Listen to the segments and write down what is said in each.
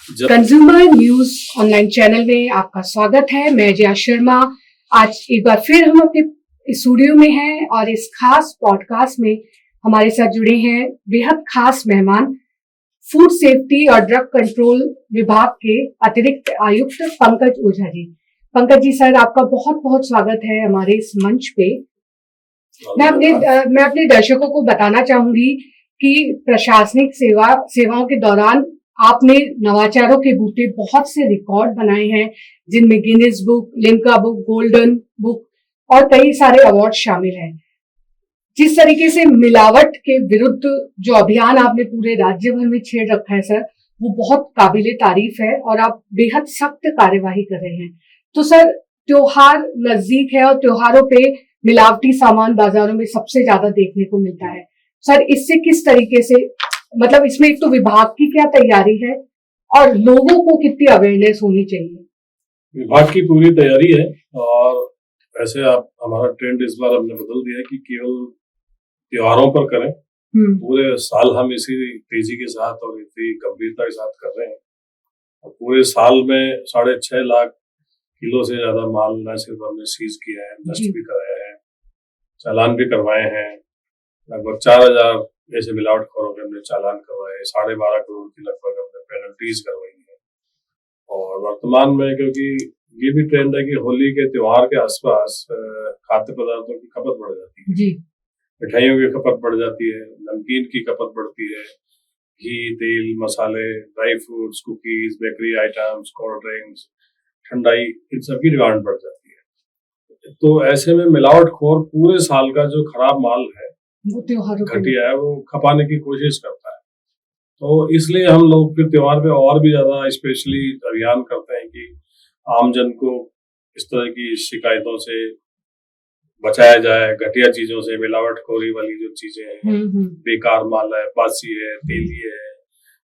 Consumer news online channel में आपका स्वागत है। मैं जया शर्मा। आज एक बार फिर हम अपने स्टूडियो में हैं और इस खास पॉडकास्ट में हमारे साथ जुड़े हैं बेहद खास मेहमान, फूड सेफ्टी और ड्रग कंट्रोल विभाग के अतिरिक्त आयुक्त पंकज ओझा जी। पंकज जी सर, आपका बहुत बहुत स्वागत है हमारे इस मंच पे। मैं अपने दर्शकों को बताना चाहूंगी कि प्रशासनिक सेवाओं के दौरान आपने नवाचारों के बूते बहुत से रिकॉर्ड बनाए हैं, जिनमें Guinness book, Limca book, golden book और कई सारे अवार्ड शामिल हैं। जिस तरीके से मिलावट के विरुद्ध जो अभियान आपने पूरे राज्य भर में छेड़ रखा है सर, वो बहुत काबिले तारीफ है और आप बेहद सख्त कार्यवाही कर रहे हैं। तो सर, त्योहार नजदीक है और त्योहारों पे मिलावटी सामान बाजारों में सबसे ज्यादा देखने को मिलता है। सर, इससे किस तरीके से, मतलब इसमें एक तो विभाग की क्या तैयारी है और लोगों को कितनी अवेयरनेस होनी चाहिए? विभाग की पूरी तैयारी है और ऐसे आप हमारा ट्रेंड इस बार हमने बदल दिया है कि केवल त्योहारों पर करें। पूरे साल हम इसी तेजी के साथ और इतनी गंभीरता के साथ कर रहे हैं। और पूरे साल में 6.5 लाख किलो से ज्यादा माल न सिर्फ हमने सीज किया है, नष्ट भी कराया है, चालान भी करवाए हैं। लगभग 4,000 ऐसे मिलावटखोरों के हमने चालान करवाए, 12.5 करोड़ की लगभग हमने पेनल्टीज करवाई है। और वर्तमान में, क्योंकि ये भी ट्रेंड है कि होली के त्योहार के आसपास खाद्य पदार्थों की खपत बढ़ जाती है जी। मिठाइयों की खपत बढ़ जाती है, नमकीन की खपत बढ़ती है, घी, तेल, मसाले, dry fruits, cookies, bakery items, cold drinks, ठंडाई, इन सबकी डिमांड बढ़ जाती है। तो ऐसे में मिलावटखोर पूरे साल का जो खराब माल है, वो त्योहार घटिया है, वो खपाने की कोशिश करता है। तो इसलिए हम लोग फिर त्योहार पे और भी ज्यादा स्पेशली अभियान करते हैं कि आमजन को इस तरह की शिकायतों से बचाया जाए, घटिया चीजों से, मिलावटखोरी वाली जो चीजें हैं, बेकार माल है, बासी है, तेली है,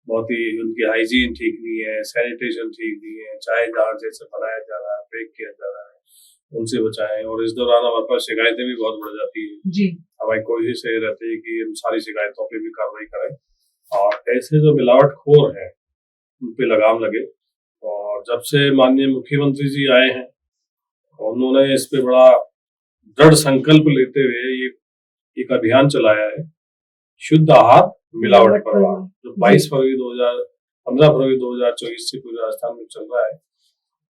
बहुत ही उनकी हाइजीन ठीक नहीं है, सैनिटेशन ठीक नहीं है, चाहे जहां जैसे बनाया जा रहा है, पैक किया जा रहा है, उनसे बचाएं। और इस दौरान हमारे पास शिकायतें भी बहुत बढ़ जाती है जी। हमारी कोशिश ये रहती है कि हम सारी शिकायतों पे भी कार्रवाई करें और ऐसे जो मिलावटखोर हैं उन पे लगाम लगे। और जब से माननीय मुख्यमंत्री जी आए हैं, उन्होंने इस पे बड़ा दृढ़ संकल्प लेते हुए ये एक अभियान चलाया है, शुद्ध आहार मिलावट पर, जो 15 फरवरी 2024 से पूरे राजस्थान में चल रहा है।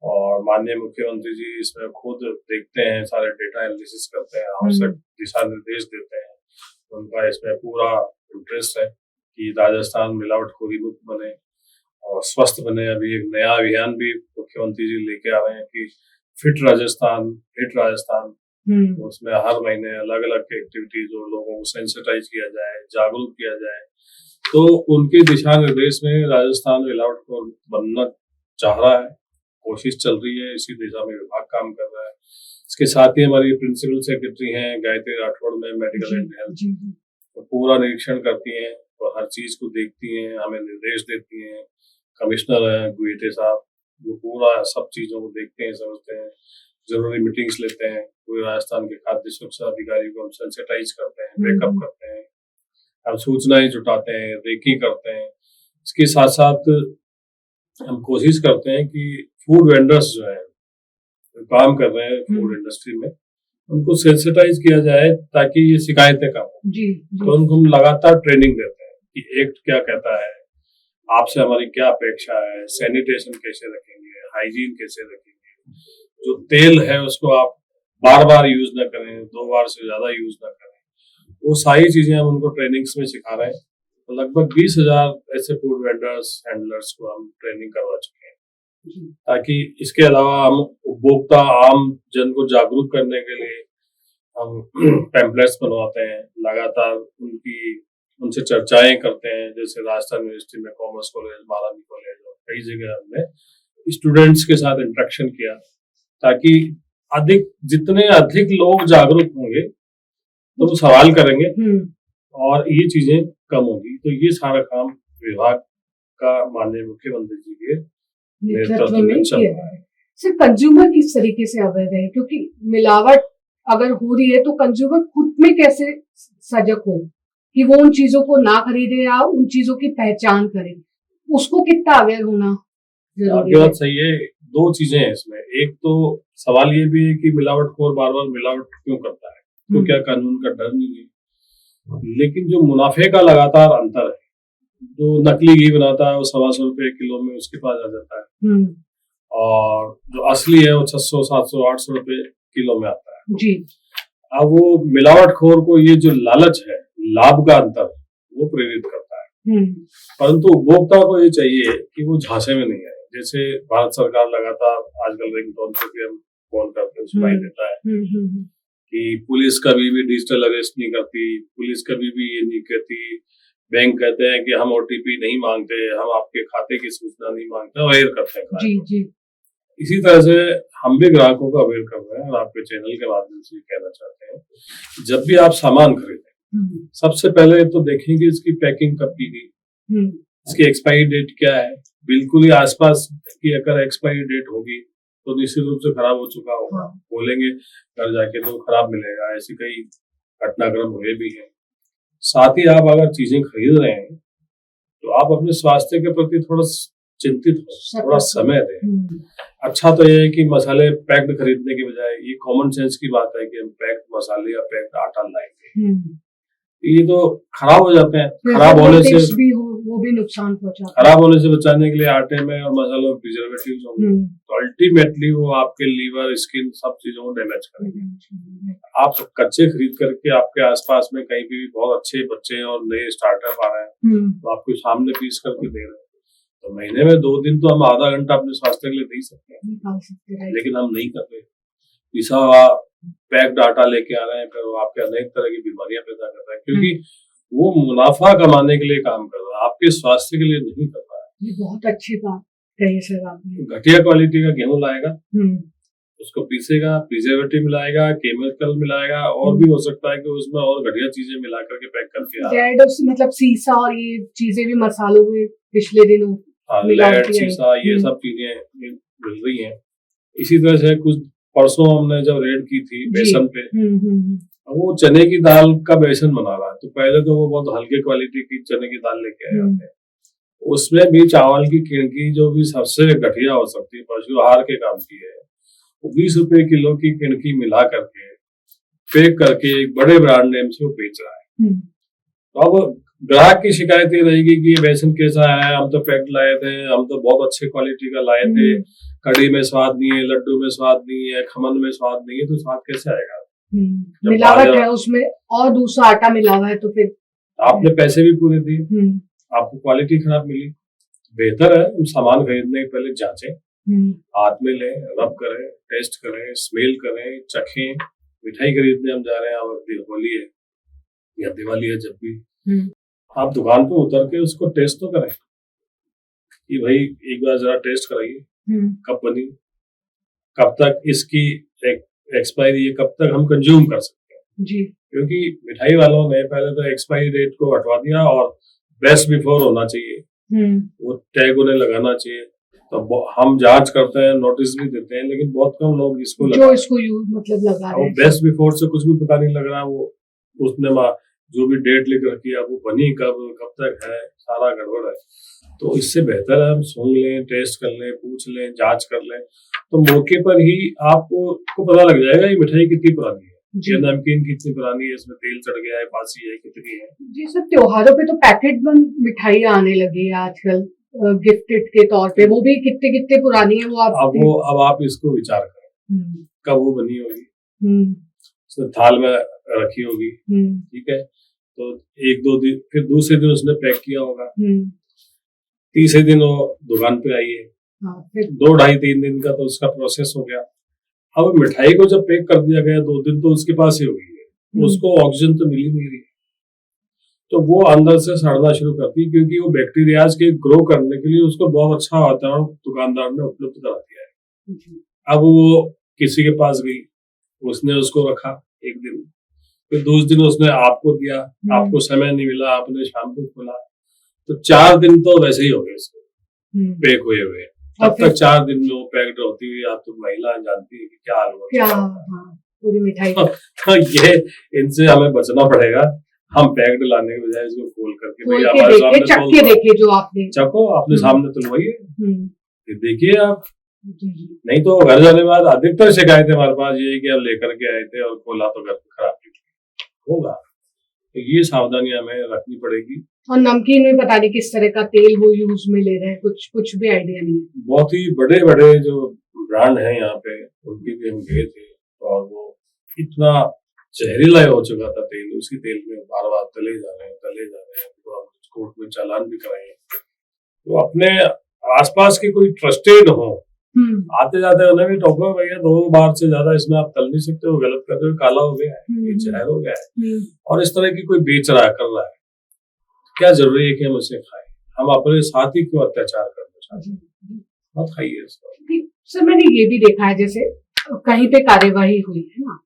और माननीय मुख्यमंत्री जी इसमें खुद देखते हैं, सारे डेटा एनालिसिस करते हैं, आवश्यक दिशा निर्देश देते हैं। उनका इसमें पूरा इंटरेस्ट है कि राजस्थान मिलावटखोरी मुक्त बने और स्वस्थ बने। अभी एक नया अभियान भी मुख्यमंत्री जी लेके आ रहे हैं कि फिट राजस्थान, हिट राजस्थान। उसमें हर महीने अलग अलग एक्टिविटीज और लोगों को सेंसिटाइज किया जाए, जागरूक किया जाए। तो उनके दिशा निर्देश में राजस्थान मिलावटखोर बनना चाह रहा है, कोशिश चल रही है, इसी दिशा में विभाग काम कर रहा है। इसके साथ ही हमारी प्रिंसिपल सेक्रेटरी हैं गायत्री राठौड़ में मेडिकल एंड हेल्थ, तो पूरा निरीक्षण करती हैं और हर चीज को देखती हैं, हमें निर्देश देती हैं। कमिश्नर हैं गुएटे साहब, वो पूरा सब चीजों को देखते हैं, समझते हैं, जरूरी मीटिंग्स लेते हैं। पूरे राजस्थान के खाद्य सुरक्षा अधिकारी को हम सेंसिटाइज करते हैं, बैकअप करते हैं, हम सूचनाएं जुटाते हैं, रेकी करते हैं। इसके साथ साथ हम कोशिश करते हैं कि फूड वेंडर्स जो है काम कर रहे हैं फूड इंडस्ट्री में, उनको सेंसिटाइज किया जाए ताकि ये शिकायतें कम हो जी। तो उनको हम लगातार ट्रेनिंग देते हैं कि एक्ट क्या कहता है, आपसे हमारी क्या अपेक्षा है, सैनिटेशन कैसे रखेंगे, हाइजीन कैसे रखेंगे, जो तेल है उसको आप बार बार यूज ना करें, 2 बार से ज्यादा यूज ना करें, वो सारी चीजें हम उनको ट्रेनिंग्स में सिखा रहे हैं। तो लगभग 20,000 ऐसे फूड वेंडर्स, हैंडलर्स को हम ट्रेनिंग करवा चुके हैं, ताकि इसके अलावा हम उपभोक्ता आम जन को जागरूक करने के लिए हम पैम्पलेट्स बनवाते हैं, लगातार उनसे चर्चाएं करते हैं। जैसे राजस्थान यूनिवर्सिटी में कॉमर्स कॉलेज, महारानी कॉलेज और कई जगह हमने स्टूडेंट्स के साथ इंटरेक्शन किया, ताकि जितने अधिक लोग जागरूक होंगे तो वो सवाल करेंगे और ये चीजें कम होगी। तो ये सारा काम विभाग का माननीय मुख्यमंत्री जी के नेतृत्व में चल रहा है। सर, कंज्यूमर किस तरीके से अवेयर है, क्योंकि मिलावट अगर हो रही है तो कंज्यूमर खुद में कैसे सजग हो कि वो उन चीजों को ना खरीदे या उन चीजों की पहचान करे, उसको कितना अवेयर होना आपकी बात सही है। दो चीजें हैं इसमें। एक तो सवाल ये भी है कि मिलावटखोर बार बार मिलावट क्यों करता है, तो क्या कानून का डर नहीं है? लेकिन जो मुनाफे का लगातार अंतर है, जो नकली घी बनाता है वो 125 रुपए किलो में उसके पास आ जाता है, और जो असली है वो 600, 700, 800 रुपए किलो में आता है जी। अब वो मिलावटखोर को ये जो लालच है, लाभ का अंतर, वो प्रेरित करता है। परंतु उपभोक्ता को ये चाहिए कि वो झांसे में नहीं आए। जैसे भारत सरकार लगातार आजकल रिंगटोन पे भी हम फोन करते हैं, सुनाई देता है कि पुलिस कभी भी डिजिटल अरेस्ट नहीं करती, पुलिस कभी भी ये नहीं कहती, बैंक कहते हैं कि हम ओटीपी नहीं मांगते, हम आपके खाते की सूचना नहीं मांगते, अवेयर करते हैं जी जी। इसी तरह से हम भी ग्राहकों को अवेयर कर रहे हैं और आपके चैनल के माध्यम से कहना चाहते हैं, जब भी आप सामान खरीदें सबसे पहले तो देखेंगे इसकी पैकिंग कब की गई, इसकी एक्सपायरी डेट क्या है। बिल्कुल ही आसपास की अगर एक्सपायरी डेट होगी तो निश्चित रूप से खराब हो चुका होगा, बोलेंगे घर जाके तो खराब मिलेगा, ऐसी कई घटनाक्रम हुए भी हैं। साथ ही आप अगर चीजें खरीद रहे हैं तो आप अपने स्वास्थ्य के प्रति थोड़ा चिंतित हो, थोड़ा समय दें। अच्छा तो यह है कि मसाले पैक्ड खरीदने के बजाय ये कॉमन सेंस की बात है कि हम पैक्ड मसाले या पैक्ड आटा लाएंगे, ये तो खराब हो जाते हैं। खराब होने से भी वो भी नुकसान पहुंचाता है। खराब होने से बचाने के लिए आटे में और मसालों में प्रिजर्वेटिव्स होंगे, तो अल्टीमेटली वो आपके लीवर, स्किन, सब चीजों को डैमेज करेंगे। आप कच्चे खरीद करके आपके आसपास में कहीं भी बहुत अच्छे बच्चे और नए स्टार्टअप आ रहे हैं तो आपके सामने पीस करके दे रहे हैं, तो महीने में 2 दिन तो हम आधा घंटा अपने स्वास्थ्य के लिए दे सकते हैं, लेकिन हम नहीं कर रहे। पिसा हुआ पैक्ड आटा लेके आ रहे हैं, फिर वो आपके अनेक तरह की बीमारियां पैदा कर रहा है, क्योंकि वो मुनाफा कमाने के लिए काम कर रहा है, आपके स्वास्थ्य के लिए नहीं कर रहा है। ये बहुत अच्छी बात कही सर आपने। घटिया क्वालिटी का गेहूं लाएगा, उसको पीसेगा, प्रिजर्वेटिव मिलाएगा, केमिकल मिलाएगा, और भी हो सकता है कि उसमें और घटिया चीजें मिला करके पैक करके मतलब सीसा और ये चीजें भी मसालों में पिछले दिनों लेड, सीसा, ये सब चीजें मिल रही है। इसी तरह से कुछ परसों हमने जब रेड की थी बेसन पे, वो चने की दाल का बेसन बना रहा है, तो पहले तो वो बहुत हल्के क्वालिटी की चने की दाल लेके आए थे, उसमें भी चावल की किणकी जो भी सबसे घटिया हो सकती है, पशु आहार के काम की है, वो 20 रुपए किलो की किणकी मिला करके पैक करके एक बड़े ब्रांड नेम से वो बेच रहा है। तो अब ग्राहक की शिकायत ये रहेगी कि ये बेसन कैसा है, हम तो पैक्ड लाए थे, हम तो बहुत अच्छे क्वालिटी का लाए थे, कड़ी में स्वाद नहीं है, लड्डू में स्वाद नहीं है, खमन में स्वाद नहीं है, तो स्वाद कैसे आएगा? मिलावट है उसमें और दूसरा आटा मिला हुआ है, तो फिर आपने पैसे भी पूरे दिए, आपको क्वालिटी खराब मिली। बेहतर है हम सामान खरीदने के पहले जांचें, हाथ में लें, रब करें, टेस्ट करें, स्मेल करें, चखें। मिठाई खरीदने हम जा रहे हैं, अब होली है या दिवाली है, जब भी आप दुकान पे उतर के उसको टेस्ट तो करें कि भाई एक बार जरा टेस्ट कराइए, कब बनी, कब तक इसकी एक्सपायरी है, कब तक हम कंज्यूम कर सकते हैं जी। क्योंकि मिठाई वालों ने पहले तो एक्सपायरी डेट को हटवा दिया और बेस्ट बिफोर होना चाहिए, वो टैग उन्हें लगाना चाहिए। तो हम जांच करते हैं, नोटिस भी देते हैं, लेकिन बहुत कम लोग इसको मतलब लगा रहे हैं। बेस्ट बिफोर से कुछ भी पता नहीं लग रहा, वो उसने जो भी डेट लिख रखी है वो बनी कब तक है, सारा गड़बड़ है। तो इससे बेहतर है हम सूंघ लें, टेस्ट कर लें, पूछ लें, जांच कर लें, तो मौके पर ही आपको पता लग जाएगा ये मिठाई कितनी पुरानी है, ये नमकीन कितनी पुरानी है, इसमें तेल चढ़ गया है, बासी है, कितनी है जी। सर त्योहारों पे तो पैकेट बंद मिठाई आने लगी है आजकल, गिफ्टेड के तौर पे, वो भी कितने पुरानी है वो अब आप इसको विचार करें कब वो बनी होगी, थाल में रखी होगी, ठीक है, तो 1-2 दिन, फिर दूसरे दिन उसने पैक किया होगा, तीसरे दिन वो दुकान पे आई है, 2-2.5-3 दिन का तो उसका प्रोसेस हो गया। अब मिठाई को जब पैक कर दिया गया 2 दिन तो उसके पास ही हो गई है, उसको ऑक्सीजन तो मिल ही नहीं रही, तो वो अंदर से सड़ना शुरू करती है, क्योंकि वो बैक्टीरियाज के ग्रो करने के लिए उसको बहुत अच्छा वातावरण दुकानदार ने उपलब्ध करा दिया है। अब वो किसी के पास गई, उसने उसको रखा 1 दिन, फिर दूसरे दिन उसने आपको दिया, आपको समय नहीं मिला, आपने शाम को खोला, तो 4 दिन तो वैसे ही हो गए इसको पैक हुए। तब तक 4 दिन में वो पैक्ड होती हुई, आप तो महिला जानती है कि क्या हाल हुआ पूरी मिठाई। तो ये इनसे हमें बचना पड़ेगा, हम पैक्ड लाने के बजाय इसको खोल करके हमारे सामने देखिए जो आपने चखो, अपने सामने तुलवाइए, देखिए आप, जी जी। नहीं तो घर जाने के बाद अधिकतर शिकायतें हमारे पास ये है कि हम लेकर के आए थे और खोला तो घर पे खराब निकली होगा। तो ये सावधानी हमें रखनी पड़ेगी। और नमकीन में पता नहीं किस तरह का तेल वो यूज में ले रहे हैं, कुछ भी आइडिया नहीं है। बहुत ही बड़े बड़े जो ब्रांड हैं यहाँ पे, उनके भी हम गए थे और वो इतना जहरीला हो चुका था तेल, उसी तेल में बार बार तले जा रहे हैं, तो हम कोर्ट में चालान भी कराए। तो अपने आसपास के कोई ट्रस्टेड हो, आते जाते उन्हें भी टोको, भैया 2 बार से ज्यादा इसमें आप तल नहीं सकते हो, गलत कर रहे हो, काला हो गया है, ये जहर हो गया है, और इस तरह की कोई बेच रहा है, कर रहा है, क्या जरूरी है कि हम उसे खाएं? हम अपने साथ ही क्यों अत्याचार करना चाहते हैं? मत खाइए इसको। सर मैंने ये भी देखा है, जैसे कहीं पे कार्यवाही हुई है ना,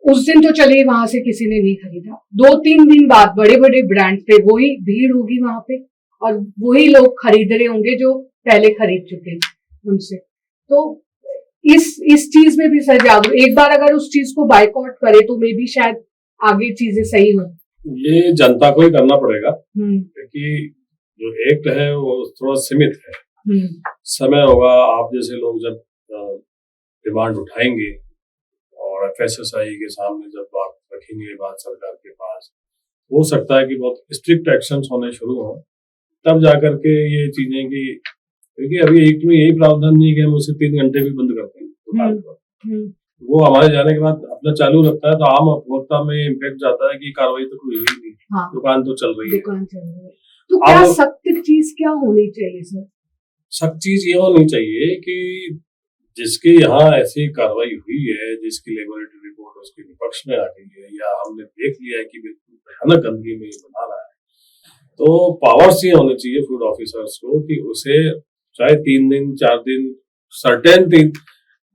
उस दिन तो चलिए वहां से किसी ने नहीं खरीदा, 2-3 दिन बाद बड़े बड़े ब्रांड पे वही भीड़ होगी वहां पे, और वही लोग खरीद रहे होंगे जो पहले खरीद चुके उनसे। तो इस चीज में भी सर जागरूक, एक बार अगर उस चीज को बाइकआउट करे तो मे भी शायद आगे चीजें सही हो। ये जनता को ही करना पड़ेगा, क्योंकि जो एक्ट है वो थोड़ा सीमित है। समय होगा, आप जैसे लोग जब डिमांड उठाएंगे और FSSAI के सामने जब बात रखेंगे, बात सरकार के पास, हो सकता है कि बहुत स्ट्रिक्ट एक्शंस होने शुरू हो, तब जाकर के ये चीजें की, क्योंकि अभी एक्ट में यही प्रावधान नहीं है कि हम उसे 3 घंटे भी बंद करते हैं दुकान पर। वो हमारे जाने के बाद अपना चालू रखता है, तो आम उपभोक्ता में इम्पैक्ट जाता है कि कार्रवाई तो कोई हुई नहीं। हाँ, दुकान तो चल रही है। तो क्या सख्त चीज क्या होनी चाहिए सर? सख्त चीज ये होनी चाहिए कि जिसके यहाँ ऐसी कार्रवाई हुई है, जिसकी लेबोरेटरी रिपोर्ट उसके विपक्ष में आ गई है, या हमने देख लिया है कि बिल्कुल भयानक गंदगी में ये बना रहा है, तो पावर्स ये होने चाहिए फूड ऑफिसर्स को कि उसे चाहे 3 दिन 4 दिन सर्टेन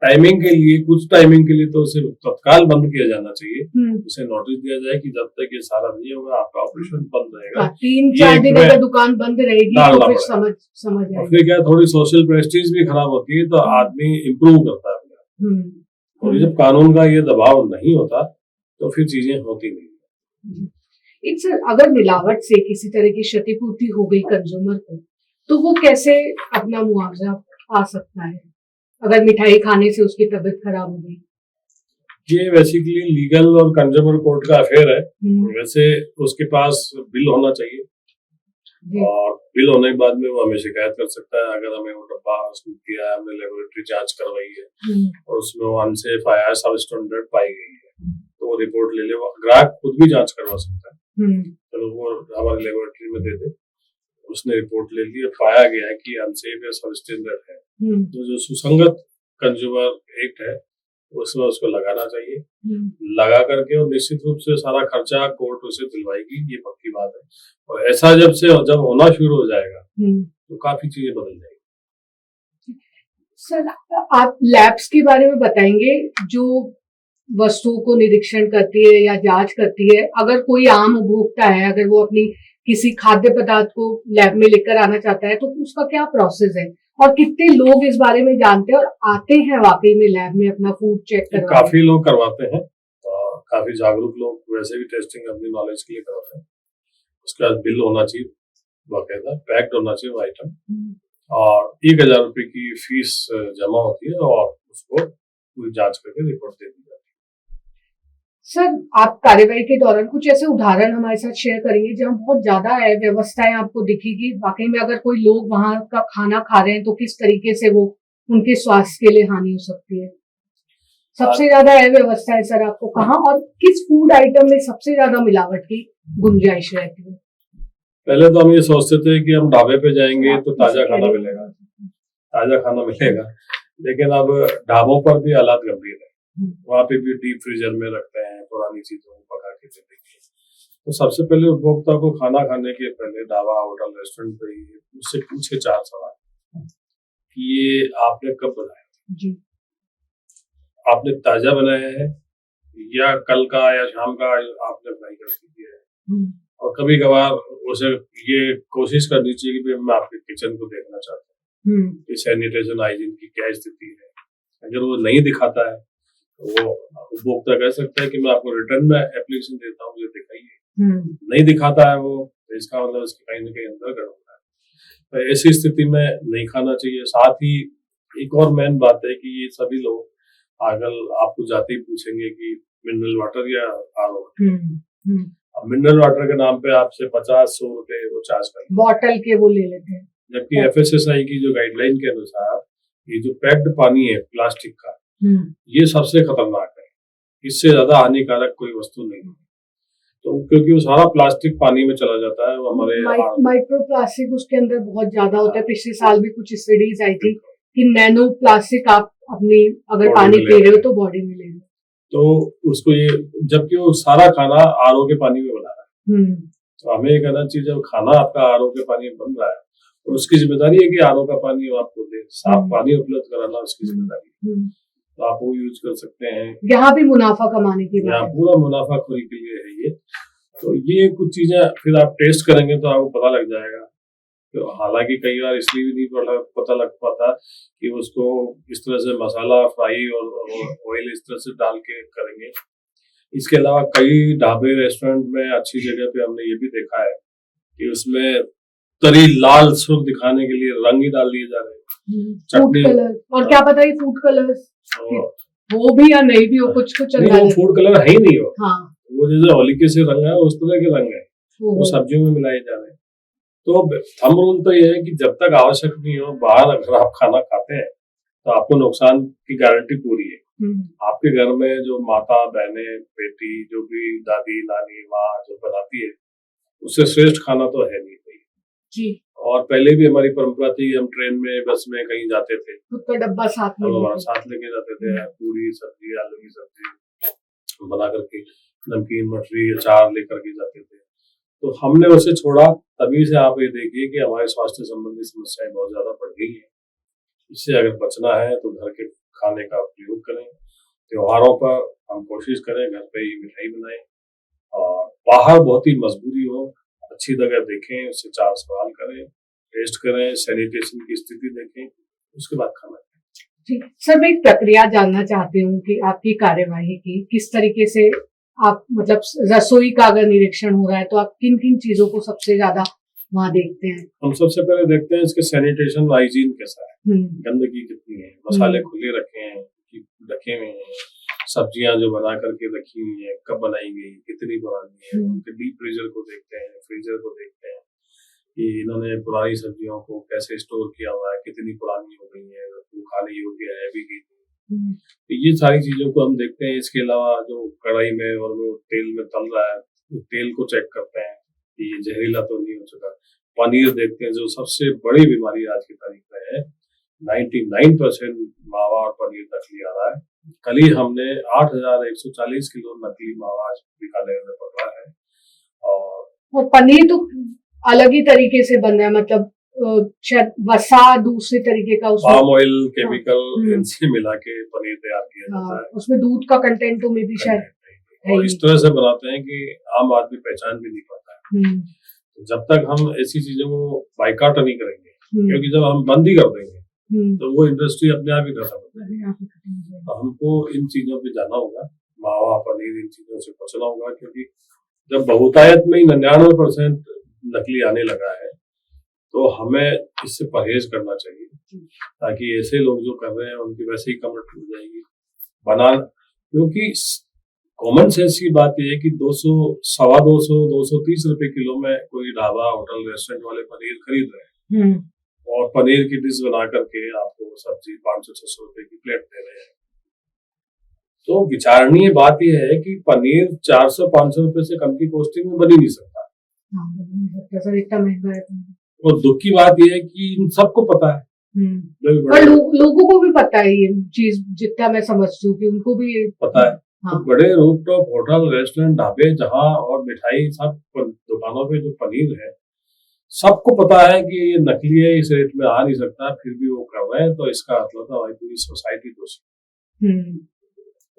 टाइमिंग के लिए, कुछ टाइमिंग के लिए तो उसे तत्काल बंद किया जाना चाहिए। उसे नोटिस दिया जाए कि जब तक ये सारा नहीं होगा आपका ऑपरेशन बंद रहेगा। 3-4 दिन अगर दुकान बंद रहेगी तो फिर समझ आएगा। फिर क्या, थोड़ी सोशल प्रेस्टीज भी खराब होती है, तो आदमी इम्प्रूव करता है। और जब कानून का ये दबाव नहीं होता तो फिर चीजें होती नहीं। एक सर, अगर मिलावट से किसी तरह की क्षतिपूर्ति हो गई कंज्यूमर को, तो वो कैसे अपना मुआवजा पा सकता है अगर मिठाई खाने से उसकी तबीयत खराब हो गई? ये बेसिकली लीगल और कंज्यूमर कोर्ट का अफेयर है। वैसे उसके पास बिल होना चाहिए, और बिल होने के बाद में वो हमें शिकायत कर सकता है। अगर हमें वो डब्बा किया, हमने लेबोरेटरी जांच करवाई है और उसमें वो अनसेफ आया, सब स्टैंडर्ड पाई गई है, तो वो रिपोर्ट ले ले, वो ग्राहक खुद भी जांच करवा सकता है। तो वो हमारे लेबोरेटरी में दे दे, उसने रिपोर्ट ले ली, पाया गया है कि अनसेफ या सब स्टैंडर्ड है, तो जो सुसंगत कंज्यूमर एक्ट है उसमें उसको लगाना चाहिए। लगा करके और निश्चित रूप से सारा खर्चा कोर्ट उसे दिलवाएगी, ये पक्की बात है। और ऐसा जब होना शुरू हो जाएगा तो काफी चीजें बदल जाएगी। सर, आप लैब्स के बारे में बताएंगे जो वस्तुओं को निरीक्षण करती है या जांच करती है। अगर कोई आम उपभोक्ता है, अगर वो अपनी किसी खाद्य पदार्थ को लैब में लेकर आना चाहता है, तो उसका क्या प्रोसेस है और कितने लोग इस बारे में जानते हैं और आते हैं वाकई में लैब में अपना फूड चेक करवाने? काफी लोग करवाते हैं, काफी जागरूक लोग वैसे भी टेस्टिंग अपनी नॉलेज के लिए करवाते हैं। उसके बाद बिल होना चाहिए, बाकायदा पैक्ड होना चाहिए वो आइटम, और 1000 रुपए की फीस जमा होती है और उसको पूरी जांच करके रिपोर्ट दे दी जाती है। सर, आप कार्यवाही के दौरान कुछ ऐसे उदाहरण हमारे साथ शेयर करेंगे जहाँ बहुत ज्यादा व्यवस्थाएं आपको दिखेगी, वाकई में अगर कोई लोग वहां का खाना खा रहे हैं तो किस तरीके से वो उनके स्वास्थ्य के लिए हानि हो सकती है? सबसे ज्यादा व्यवस्था है सर आपको कहाँ और किस फूड आइटम में सबसे ज्यादा मिलावट की गुंजाइश रहती है? पहले तो हम ये सोचते थे कि हम ढाबे पे जाएंगे तो ताजा खाना मिलेगा, लेकिन अब ढाबों पर भी हालात गंभीर है। वहाँ पे भी डीप फ्रीजर में रखते हैं पुरानी चीजों को पका के देते हैं। तो सबसे पहले उपभोक्ता को खाना खाने के पहले ढाबा, होटल, रेस्टोरेंट पे उससे पूछे 4 सवाल कि ये आपने कब बनाया जी, आपने ताजा बनाया है या कल का या शाम का आपने फ्राई करके दिया है। और कभी कभार उसे ये कोशिश करनी चाहिए कि मैं आपके किचन को देखना चाहता हूँ कि सैनिटेशन हाइजीन की क्या स्थिति है। अगर वो नहीं दिखाता है तो वो उपभोक्ता कह सकता है कि मैं आपको रिटर्न में एप्लीकेशन देता हूँ, मुझे दिखाइए। नहीं दिखाता है वो, तो इसका मतलब इसके कहीं ना कहीं अंदर गड़बड़ है। तो ऐसी स्थिति में नहीं खाना चाहिए। साथ ही एक और मेन बात है कि ये सभी लोग अगर आपको जाते ही पूछेंगे कि मिनरल वाटर या आरओ, अब मिनरल वाटर के नाम पे आपसे 50-100 रुपए वो चार्ज करते हैं, बॉटल के वो ले लेते हैं। जबकि FSSAI की जो गाइडलाइन के अनुसार ये जो पैक्ड पानी है प्लास्टिक का, ये सबसे खतरनाक है, इससे ज्यादा हानिकारक कोई वस्तु नहीं है। तो क्योंकि वो सारा प्लास्टिक पानी में चला जाता है, वो हमारे माइक्रो प्लास्टिक उसके अंदर बहुत ज्यादा होता है। पिछले साल भी कुछ स्टडीज आई थी कि नैनो प्लास्टिक आप अपनी अगर पानी पी रहे हो तो बॉडी में ले रहे हो, तो उसको ये, जबकि वो सारा खाना आरओ के पानी में बना रहा है। तो हमें ये कहना चाहिए जब खाना आपका आरओ के पानी में बन रहा है और उसकी जिम्मेदारी है कि आरओ का पानी आपको दे, साफ पानी उपलब्ध कराना उसकी जिम्मेदारी है, तो आप वो यूज कर सकते हैं। यहाँ भी मुनाफा कमाने की बात है, यहाँ पूरा मुनाफाखोरी के लिए है ये। तो ये कुछ चीजें फिर आप टेस्ट करेंगे तो आपको पता लग जाएगा। तो हालांकि कई बार इसलिए भी नहीं पता लग पाता कि उसको इस तरह से मसाला फ्राई और ऑयल इस तरह से डाल के करेंगे। इसके अलावा कई ढाबे रेस्टोरेंट में अच्छी जगह पे हमने ये भी देखा है कि उसमें तरी लाल सुर्ख दिखाने के लिए रंग ही डाल दिए जा रहे हैं, चटनी और क्या पता ही फूड कलर्स वो भी या नहीं भी हो, कुछ वो फूड कलर है ही नहीं हो। हाँ। वो जैसे होलिके से रंग है उस तरह के रंग है, वो सब्जियों में मिलाए जा रहे हैं। तो थंब रूल तो ये है कि जब तक आवश्यक नहीं हो बाहर अगर आप खाना खाते हैं तो आपको नुकसान की गारंटी पूरी है। आपके घर में जो माता बहनें बेटी जो भी दादी नानी माँ जो बनाती है उससे श्रेष्ठ खाना तो है नहीं कोई जी। और पहले भी हमारी परंपरा थी, हम ट्रेन में बस में कहीं जाते थे तो डब्बा साथ में हमारा साथ लेके जाते थे, पूरी सब्जी आलू की सब्जी बना करके नमकीन मठरी अचार लेकर के जाते थे। तो हमने उसे छोड़ा, तभी से आप ये देखिए कि हमारे स्वास्थ्य संबंधी समस्याएं बहुत ज्यादा बढ़ गई है। इससे अगर बचना है तो घर के खाने का प्रयोग करें। त्योहारों पर हम कोशिश करें घर पे ही मिठाई बनाएं, और बाहर बहुत ही मजबूरी हो अच्छी जगह देखें, उससे 4 सवाल करें, टेस्ट करें, सैनिटेशन की स्थिति देखें, उसके बाद खाना खाएं। ठीक सर, मैं एक प्रक्रिया जानना चाहती हूँ कि आपकी कार्यवाही की किस तरीके से आप मतलब रसोई का अगर निरीक्षण हो रहा है तो आप किन किन चीजों को सबसे ज्यादा वहाँ देखते हैं? हम सबसे पहले देखते हैं इसके सैनिटेशन हाइजीन कैसा है, गंदगी कितनी है, मसाले खुले रखे हैं कि ढके हुए हैं, सब्जियां जो बना करके रखी हुई है कब बनाई गई, कितनी पुरानी है, उनके डीप फ्रीजर को देखते हैं, फ्रीजर को देखते हैं कि इन्होंने पुरानी सब्जियों को कैसे स्टोर किया हुआ है, कितनी पुरानी हो गई है, वो खाने योग्य है भी की। तो ये सारी चीजों को हम देखते हैं। इसके अलावा जो कढ़ाई में और वो तेल में तल रहा है, वो तेल को चेक करते हैं कि ये जहरीला तो नहीं हो चुका। पनीर देखते हैं, जो सबसे बड़ी बीमारी आज की तारीख में है, 99% मावा और पनीर नकली आ रहा है। कल ही हमने 8,140 किलो नकली मावा बीकानेर में पकड़ा है। और पनीर तो अलग ही तरीके से बन रहा है, मतलब शायद वसा दूसरे तरीके का पाम ऑयल केमिकल इनसे मिला के पनीर तैयार किया जाता है। उसमें दूध का कंटेंट तो में भी शायद और इस तरह से बनाते हैं कि आम आदमी पहचान भी नहीं पाता है। तो जब तक हम ऐसी चीजों को बाइकाट नहीं करेंगे, क्योंकि जब हम बंद ही कर देंगे तो वो इंडस्ट्री अपने आप ही खत्म हो जाएगी। तो हमको इन चीजों पे जाना होगा, मावा पनीर इन चीजों से बचना होगा, क्योंकि जब बहुतायत में ही 99% नकली आने लगा है तो हमें इससे परहेज करना चाहिए, ताकि ऐसे लोग जो कर रहे हैं उनकी वैसे ही कमर टूट जाएगी बनाना। क्योंकि कॉमन सेंस की बात यह है कि 200, 250, 230 रुपए किलो में कोई ढाबा होटल रेस्टोरेंट वाले पनीर खरीद रहे हैं और पनीर की डिश बना करके आपको सब्जी 500-600 रुपए की प्लेट दे रहे हैं। तो विचारणीय बात यह है कि पनीर 400-500 रुपए से कम की कॉस्टिंग में बन ही नहीं सकता। इतना महंगा है। और दुख की बात यह है कि इन सबको पता है, और लोगों को भी पता है ये चीज, जितना मैं समझती हूँ कि उनको भी पता है। हाँ। तो बड़े रूफटॉप होटल रेस्टोरेंट ढाबे जहाँ और मिठाई सब दुकानों पे जो पनीर है सबको पता है कि ये नकली है, इस रेट में आ नहीं सकता, फिर भी वो कर रहे हैं। तो इसका मतलब हमारी पूरी सोसाइटी दोषी।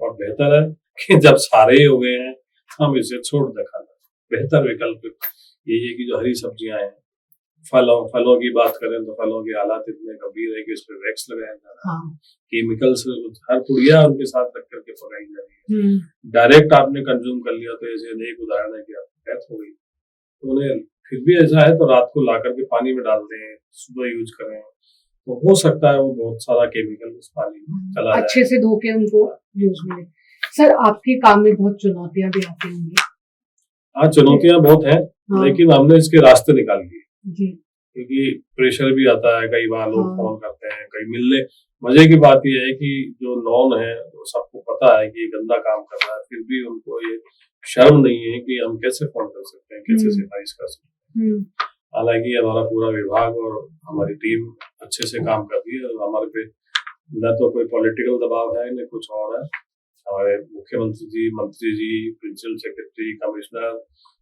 और बेहतर है कि जब सारे ही हो गए हैं हम इसे छोड़ दे खाना। बेहतर विकल्प यही है कि जो हरी सब्जियां हैं, फलों की बात करें तो फलों की हालात इतने गंभीर है कि उस पर वैक्स लगाया जा रहा है, केमिकल्स हर पुड़िया उनके साथ रख करके पकाई जा रही है। डायरेक्ट आपने कंज्यूम कर लिया तो ऐसे अनेक उदाहरण है कि आपकी डेथ हो गई, तो उन्हें फिर भी ऐसा है तो रात को ला करके पानी में डाल दें, सुबह यूज करें, तो हो सकता है वो बहुत सारा केमिकल उस पानी में चला जाए। अच्छे से धो के उनको यूज में। सर आपके काम में बहुत चुनौतियां भी आती होंगी। हाँ, चुनौतियां बहुत हैं, हाँ। लेकिन हमने इसके रास्ते निकाल लिए जी। क्योंकि प्रेशर भी आता है, कई बार लोग हाँ। फोन करते हैं, कई मिलने। मजे की बात यह है कि जो नॉन है वो सबको पता है कि ये गंदा काम कर रहा है, फिर भी उनको ये शर्म नहीं है कि हम कैसे फोन कर सकते हैं, कैसे सिफारिश कर सकते हैं। हालांकि हमारा पूरा विभाग और हमारी टीम अच्छे से काम कर रही है। हमारे पे न तो कोई पॉलिटिकल दबाव है न कुछ और है। हमारे मुख्यमंत्री जी, मंत्री जी, प्रिंसिपल सेक्रेटरी, कमिश्नर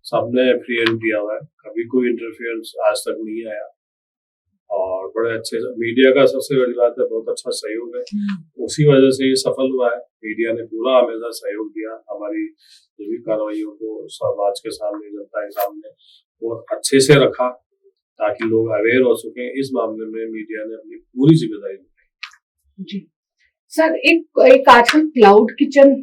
सबने फ्री हैंड दिया हुआ है, कभी कोई इंटरफेरेंस आज तक नहीं आया। और बड़े अच्छे मीडिया का सबसे बड़ी बात है, बहुत अच्छा सहयोग है, उसी वजह से ये सफल हुआ है। मीडिया ने पूरा हमेशा सहयोग दिया, हमारी जो भी कार्रवाइयों को समाज के सामने, जनता के सामने बहुत अच्छे से रखा ताकि लोग अवेयर हो सके। इस मामले में मीडिया ने अपनी पूरी जिम्मेदारी निभाई। जी सर, एक आजकल क्लाउड किचन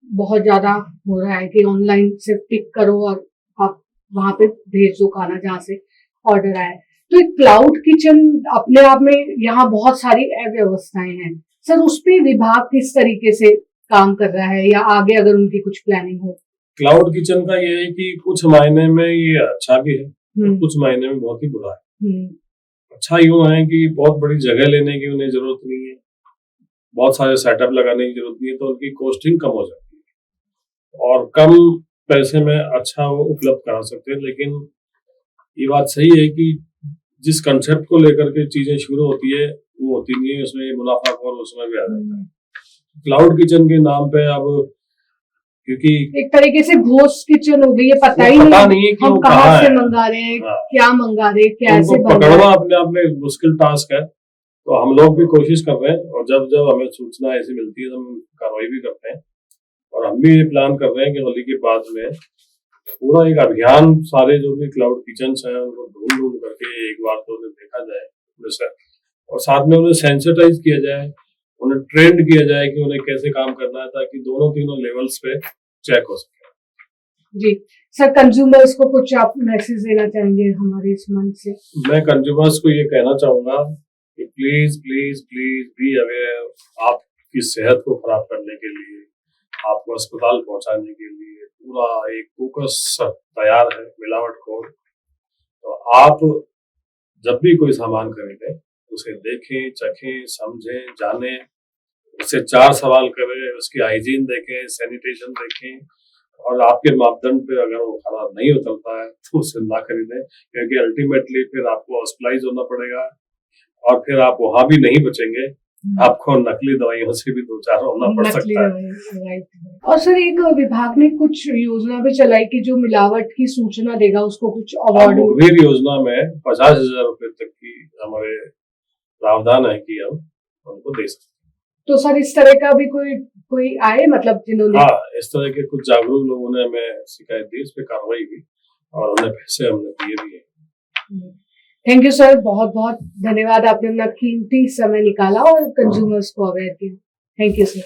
बहुत ज्यादा हो रहा है कि ऑनलाइन सिर्फ टिक करो और आप वहां पे भेज दो खाना जहाँ से ऑर्डर आए। तो एक क्लाउड किचन अपने आप में यहाँ बहुत सारी व्यवस्थाएं हैं सर, उस पे विभाग किस तरीके से काम कर रहा है या आगे अगर उनकी कुछ प्लानिंग हो? क्लाउड किचन का ये है कि कुछ मायने में ये अच्छा भी है, कुछ मायने में बहुत ही बुरा है। अच्छा यूं है कि बहुत बड़ी जगह लेने की उन्हें जरूरत नहीं है, बहुत सारे सेटअप लगाने की जरूरत नहीं है, तो उनकी कॉस्टिंग कम हो जाती है और कम पैसे में अच्छा वो उपलब्ध करा सकते हैं। लेकिन ये बात सही है कि जिस कंसेप्ट को लेकर के चीजें शुरू होती है वो होती नहीं है, उसमें मुनाफाखोर उसमें भी आ जाता है। क्लाउड किचन के नाम पे अब क्योंकि एक तरीके से घोस्ट किचन हो गई है, पता ही नहीं है कि हम कहाँ से मंगा रहे हैं, क्या मंगा रहे हैं, कैसे पकड़ना अपने आप में मुश्किल टास्क है। तो हम लोग भी कोशिश कर रहे हैं और जब जब हमें सूचना ऐसी मिलती है तो हम कार्रवाई भी करते हैं। और हम भी ये प्लान कर रहे हैं कि होली के बाद में पूरा एक अभियान सारे जो भी क्लाउड किचन्स हैं उनको ढूंढ करके एक बार तो उन्हें देखा जाए और साथ में उन्हें सेंसिटाइज किया जाए, उन्हें ट्रेंड किया जाए कि उन्हें कैसे काम करना है ताकि दोनों तीनों लेवल्स पे चेक हो सके। जी सर, कंज्यूमर्स को कुछ आप मैसेज देना चाहेंगे हमारे इस मंच से? मैं कंज्यूमर्स को ये कहना चाहूंगा कि please please please be aware. आपकी सेहत को खराब करने के लिए, आपको अस्पताल पहुंचाने के लिए पूरा एक फोकस तैयार है मिलावटखोर। तो आप जब भी कोई सामान खरीदें उसे देखें, चखें, समझें, जानें, उससे 4 सवाल करें, उसकी हाइजीन देखें, सैनिटेशन देखें और आपके मापदंड पे अगर वो खाना नहीं उतरता है तो उसे ना खरीदें, क्योंकि अल्टीमेटली फिर आपको हॉस्पिटलाइज होना पड़ेगा और फिर आप वहां भी नहीं बचेंगे, आपको नकली दवाइयों से भी 2-4 होना पड़ सकता है। और सर एक विभाग ने कुछ योजना भी चलाई कि जो मिलावट की सूचना देगा उसको कुछ अवार्ड। मुखबिर योजना में 50,000 रुपए तक की हमारे प्रावधान है कि हम उनको दे सकते हैं। तो सर इस तरह का भी कोई आए, मतलब जिन्होंने, हाँ, इस तरह के कुछ जागरूक लोगों ने हमें शिकायत दी, इस पे कार्रवाई की और उन्हें पैसे हमने दिए भी है। थैंक यू सर, बहुत बहुत धन्यवाद, आपने अपना कीमती समय निकाला और कंज्यूमर्स को अवेयर किया। Thank you sir.